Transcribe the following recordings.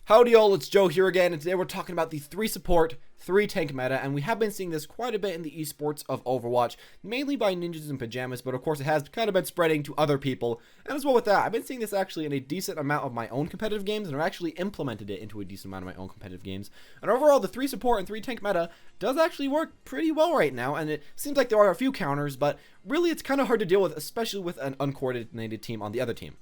Howdy y'all, it's Joe here again, and today we're talking about the 3 support, 3 tank meta, and we have been seeing this quite a bit in the esports of Overwatch, mainly by ninjas in pajamas, but of course it has kind of been spreading to other people, and as well with that, I've been seeing this actually in a decent amount of my own competitive games, and I've actually implemented it into a decent amount of my own competitive games, and overall the 3 support and 3 tank meta does actually work pretty well right now, and it seems like there are a few counters, but really it's kind of hard to deal with, especially with an uncoordinated team on the other team.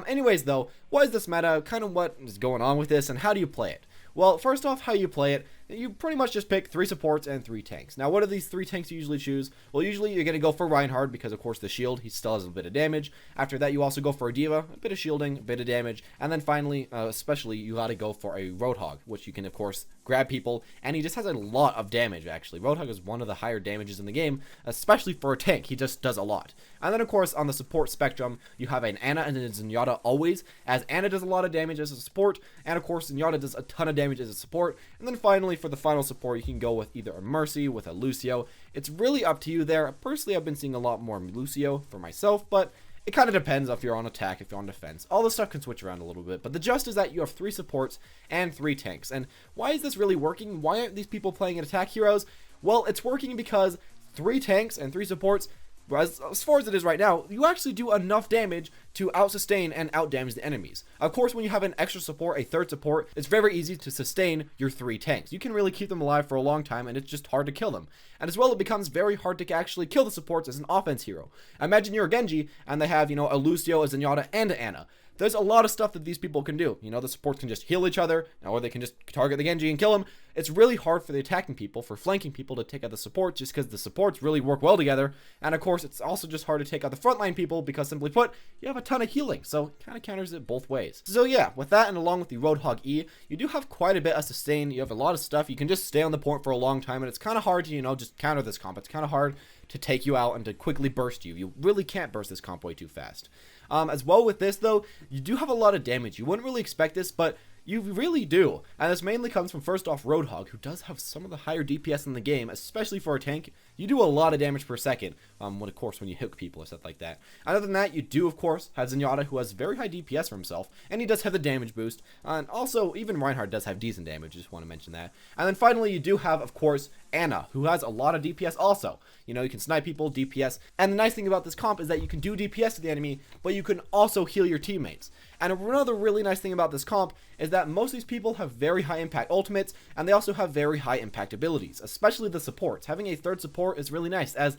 Anyways though, what is this meta, kind of what is going on with this, and how do you play it? Well, first off, how you play it, you pretty much just pick 3 supports and 3 tanks. Now, what are these 3 tanks you usually choose? Well, usually you're going to go for Reinhardt because, of course, the shield, he still has a bit of damage. After that, you also go for a Diva, a bit of shielding, a bit of damage. And then finally, especially, you got to go for a Roadhog, which you can, of course, grab people. And he just has a lot of damage, actually. Roadhog is one of the higher damages in the game, especially for a tank. He just does a lot. And then, of course, on the support spectrum, you have an Ana and a Zenyatta always, as Ana does a lot of damage as a support, and, of course, Zenyatta does a ton of damage as a support. And then finally, for the final support, you can go with either a Mercy, with a Lucio. It's really up to you there. Personally, I've been seeing a lot more Lucio for myself, but it kind of depends if you're on attack, if you're on defense. All this stuff can switch around a little bit, but the gist is that you have 3 supports and 3 tanks. And why is this really working? Why aren't these people playing attack heroes? Well, it's working because 3 tanks and 3 supports, as far as it is right now, you actually do enough damage to out-sustain and out-damage the enemies. Of course, when you have an extra support, a 3rd support, it's very easy to sustain your 3 tanks. You can really keep them alive for a long time, and it's just hard to kill them. And as well, it becomes very hard to actually kill the supports as an offense hero. Imagine you're a Genji, and they have, a Lucio, a Zenyatta, and an Ana. There's a lot of stuff that these people can do. The supports can just heal each other, or they can just target the Genji and kill him. It's really hard for the attacking people, for flanking people, to take out the supports, just because the supports really work well together. And of course, it's also just hard to take out the frontline people, because simply put, you have a ton of healing, so it kind of counters it both ways. So yeah, with that, and along with the Roadhog E, you do have quite a bit of sustain. You have a lot of stuff. You can just stay on the point for a long time, and it's kind of hard to, just counter this comp. It's kind of hard to take you out and to quickly burst you. You really can't burst this comp way too fast. As well with this though, you do have a lot of damage. You wouldn't really expect this, but you really do. And this mainly comes from, first off, Roadhog, who does have some of the higher DPS in the game, especially for a tank. You do a lot of damage per second, of course, when you hook people or stuff like that. Other than that, you do, of course, have Zenyatta, who has very high DPS for himself, and he does have the damage boost. And also, even Reinhardt does have decent damage, just want to mention that. And then finally, you do have, of course, Ana, who has a lot of DPS also. You can snipe people, DPS, and the nice thing about this comp is that you can do DPS to the enemy, but you can also heal your teammates. And another really nice thing about this comp is that most of these people have very high impact ultimates, and they also have very high impact abilities, especially the supports. Having a 3rd support is really nice, as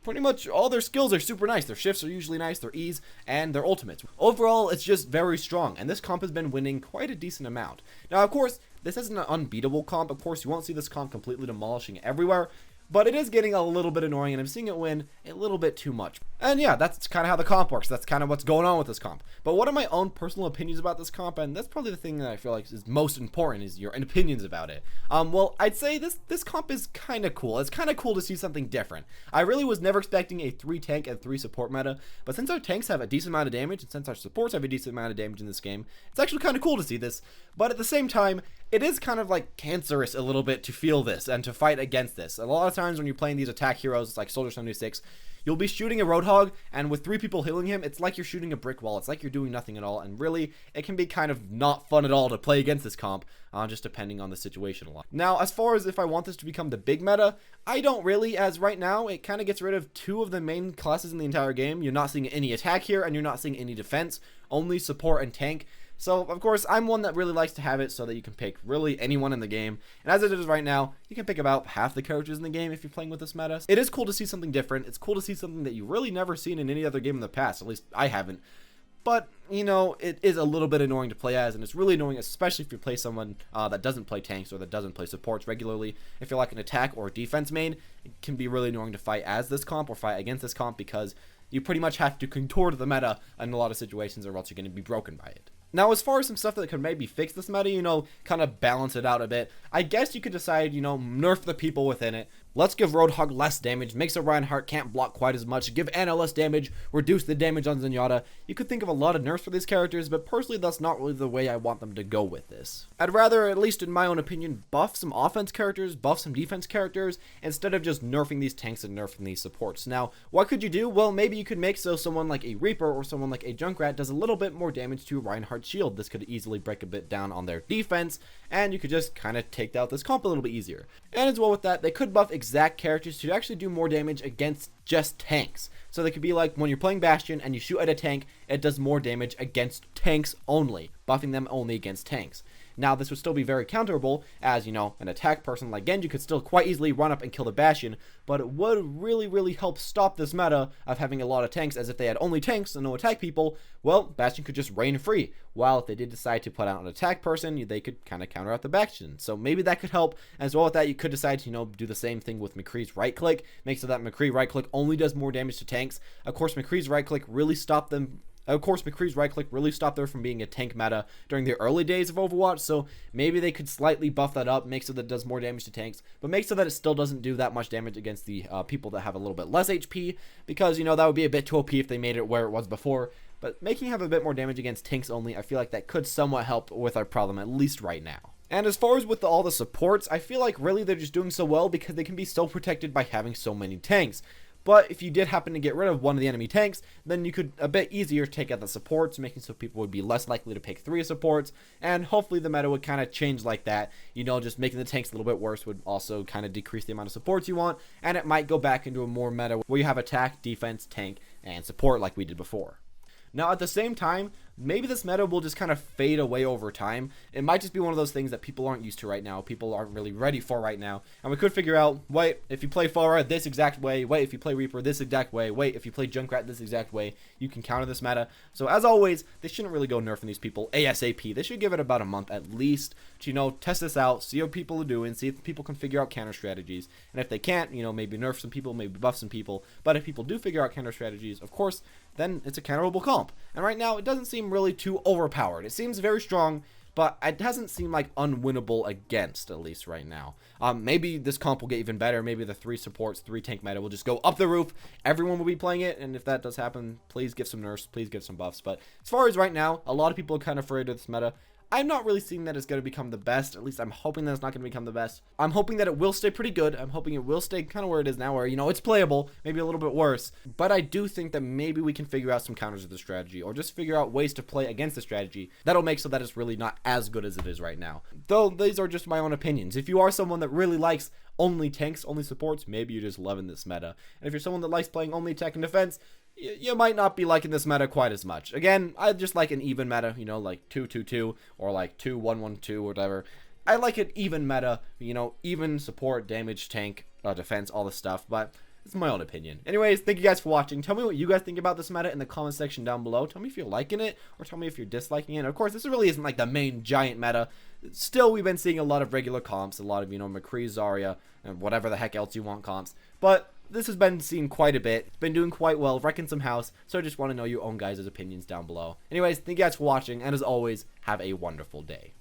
pretty much all their skills are super nice. Their shifts are usually nice, their E's, and their ultimates. Overall, it's just very strong, and this comp has been winning quite a decent amount. Now, of course, this isn't an unbeatable comp. Of course, you won't see this comp completely demolishing everywhere, but it is getting a little bit annoying, and I'm seeing it win a little bit too much. And yeah, that's kind of how the comp works. That's kind of what's going on with this comp. But what are my own personal opinions about this comp? And that's probably the thing that I feel like is most important, is your opinions about it. Well, I'd say this comp is kind of cool. It's kind of cool to see something different. I really was never expecting a 3 tank and 3 support meta, but since our tanks have a decent amount of damage, and since our supports have a decent amount of damage in this game, it's actually kind of cool to see this. But at the same time, it is kind of like cancerous a little bit to feel this and to fight against this. A lot of times when you're playing these attack heroes like Soldier 76, you'll be shooting a Roadhog, and with 3 people healing him, it's like you're shooting a brick wall. It's like you're doing nothing at all, and really, it can be kind of not fun at all to play against this comp, just depending on the situation a lot. Now, as far as if I want this to become the big meta, I don't really, as right now, it kind of gets rid of 2 of the main classes in the entire game. You're not seeing any attack here, and you're not seeing any defense, only support and tank. So, of course, I'm one that really likes to have it so that you can pick really anyone in the game. And as it is right now, you can pick about half the characters in the game if you're playing with this meta. It is cool to see something different. It's cool to see something that you've really never seen in any other game in the past. At least I haven't. But, it is a little bit annoying to play as, and it's really annoying, especially if you play someone that doesn't play tanks or that doesn't play supports regularly. If you're like an attack or defense main, it can be really annoying to fight as this comp or fight against this comp, because you pretty much have to contort the meta in a lot of situations, or else you're going to be broken by it. Now, as far as some stuff that could maybe fix this meta, kind of balance it out a bit, I guess you could decide, nerf the people within it, Let's give Roadhog less damage, make so Reinhardt can't block quite as much, give Ana less damage, reduce the damage on Zenyatta. You could think of a lot of nerfs for these characters, but personally that's not really the way I want them to go with this. I'd rather, at least in my own opinion, buff some offense characters, buff some defense characters, instead of just nerfing these tanks and nerfing these supports. Now, what could you do? Well, maybe you could make so someone like a Reaper or someone like a Junkrat does a little bit more damage to Reinhardt's shield. This could easily break a bit down on their defense, and you could just kind of take out this comp a little bit easier. And as well with that, they could buff exact characters to actually do more damage against just tanks. So they could be like when you're playing Bastion and you shoot at a tank, it does more damage against tanks only, buffing them only against tanks. Now, this would still be very counterable, as, you know, an attack person like Genji could still quite easily run up and kill the Bastion, but it would really help stop this meta of having a lot of tanks, as if they had only tanks and no attack people, well, Bastion could just reign free, while if they did decide to put out an attack person, they could kind of counter out the Bastion. So maybe that could help. As well with that, you could decide to, you know, do the same thing with McCree's right click, make so that McCree right click only does more damage to tanks. Of course, McCree's right click really stopped them. Of course, McCree's right click really stopped there from being a tank meta during the early days of Overwatch, so maybe they could slightly buff that up, make so that it does more damage to tanks, but make so that it still doesn't do that much damage against the people that have a little bit less HP, because, you know, that would be a bit too OP if they made it where it was before. But making it have a bit more damage against tanks only, I feel like that could somewhat help with our problem, at least right now. And as far as with all the supports, I feel like really they're just doing so well because they can be so protected by having so many tanks. But if you did happen to get rid of one of the enemy tanks, then you could a bit easier take out the supports, making so people would be less likely to pick 3 supports, and hopefully the meta would kind of change like that. You know, just making the tanks a little bit worse would also kind of decrease the amount of supports you want, and it might go back into a more meta where you have attack, defense, tank, and support like we did before. Now, at the same time, maybe this meta will just kind of fade away over time. It might just be one of those things that people aren't used to right now, people aren't really ready for right now, and we could figure out, wait, if you play Pharah this exact way, wait, if you play Reaper this exact way, wait, if you play Junkrat this exact way, you can counter this meta. So as always, they shouldn't really go nerfing these people ASAP. They should give it about a month at least to, you know, test this out, see what people are doing, see if people can figure out counter strategies, and if they can't, you know, maybe nerf some people, maybe buff some people, but if people do figure out counter strategies, of course, then it's a counterable comp. And right now, it doesn't seem really too overpowered. It seems very strong, but it doesn't seem like unwinnable against, at least right now. Maybe this comp will get even better. Maybe the 3 supports, 3 tank meta will just go up the roof. Everyone will be playing it, and if that does happen, please give some nerfs, please give some buffs. But as far as right now, a lot of people are kind of afraid of this meta. I'm not really seeing that it's going to become the best. At least I'm hoping that it's not going to become the best. I'm hoping that it will stay pretty good. I'm hoping it will stay kind of where it is now, where, you know, it's playable, maybe a little bit worse. But I do think that maybe we can figure out some counters to the strategy, or just figure out ways to play against the strategy that'll make so that it's really not as good as it is right now. Though these are just my own opinions. If you are someone that really likes only tanks, only supports, maybe you're just loving this meta. And if you're someone that likes playing only attack and defense, you might not be liking this meta quite as much. Again, I just like an even meta, you know, like 2-2-2 or like 2-1-1-2 or whatever. I like an even meta, you know, even support, damage, tank, defense, all this stuff, but it's my own opinion. Anyways, thank you guys for watching. Tell me what you guys think about this meta in the comment section down below. Tell me if you're liking it, or tell me if you're disliking it. And of course, this really isn't like the main giant meta. Still, we've been seeing a lot of regular comps, a lot of, you know, McCree, Zarya, and whatever the heck else you want comps. But this has been seen quite a bit. It's been doing quite well, wrecking some house, so I just want to know your own guys' opinions down below. Anyways, thank you guys for watching, and as always, have a wonderful day.